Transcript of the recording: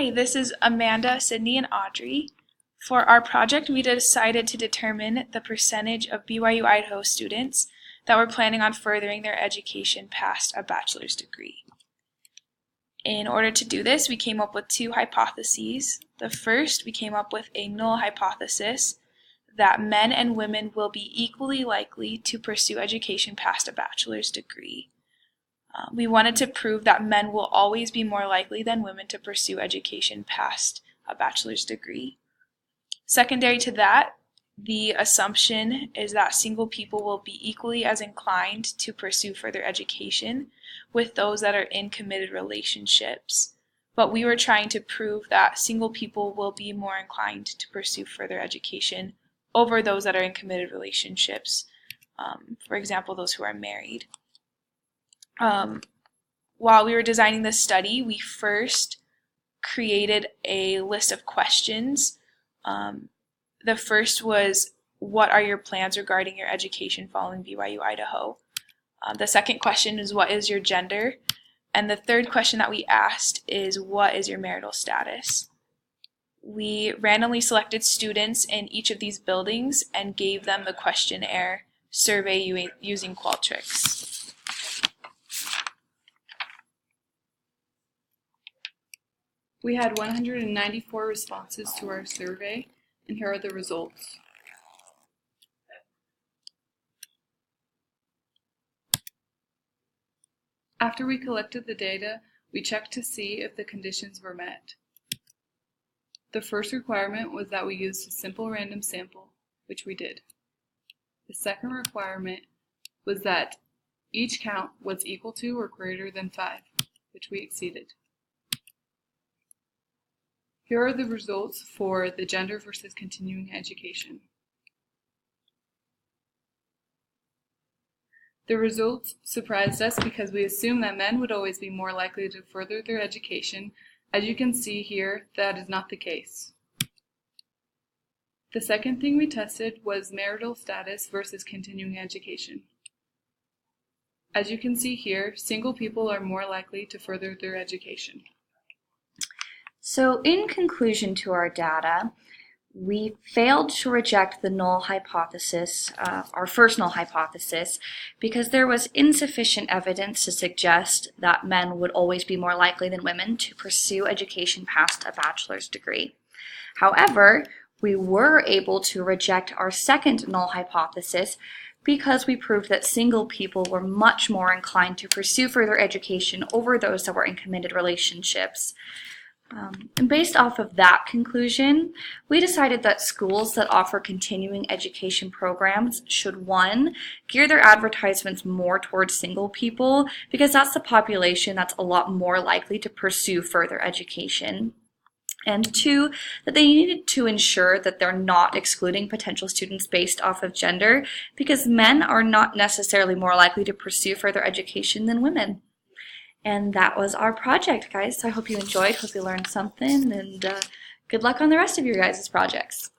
Hi, this is Amanda, Sydney, and Audrey. For our project, we decided to determine the percentage of BYU Idaho students that were planning on furthering their education past a bachelor's degree. In order to do this, we came up with two hypotheses. The first, we came up with a null hypothesis that men and women will be equally likely to pursue education past a bachelor's degree. We wanted to prove that men will always be more likely than women to pursue education past a bachelor's degree. Secondary to that, the assumption is that single people will be equally as inclined to pursue further education with those that are in committed relationships. But we were trying to prove that single people will be more inclined to pursue further education over those that are in committed relationships. For example, those who are married. While we were designing this study, we first created a list of questions. The first was, what are your plans regarding your education following BYU Idaho? The second question is, what is your gender? And the third question that we asked is, what is your marital status? We randomly selected students in each of these buildings and gave them the questionnaire survey using Qualtrics. We had 194 responses to our survey, and here are the results. After we collected the data, we checked to see if the conditions were met. The first requirement was that we used a simple random sample, which we did. The second requirement was that each count was equal to or greater than 5, which we exceeded. Here are the results for the gender versus continuing education. The results surprised us because we assumed that men would always be more likely to further their education. As you can see here, that is not the case. The second thing we tested was marital status versus continuing education. As you can see here, single people are more likely to further their education. So in conclusion to our data, we failed to reject the null hypothesis, our first null hypothesis, because there was insufficient evidence to suggest that men would always be more likely than women to pursue education past a bachelor's degree. However, we were able to reject our second null hypothesis because we proved that single people were much more inclined to pursue further education over those that were in committed relationships. And based off of that conclusion, we decided that schools that offer continuing education programs should, 1, gear their advertisements more towards single people, because that's the population that's a lot more likely to pursue further education. And 2, that they needed to ensure that they're not excluding potential students based off of gender, because men are not necessarily more likely to pursue further education than women. And that was our project, guys. So I hope you enjoyed, hope you learned something, and good luck on the rest of your guys' projects.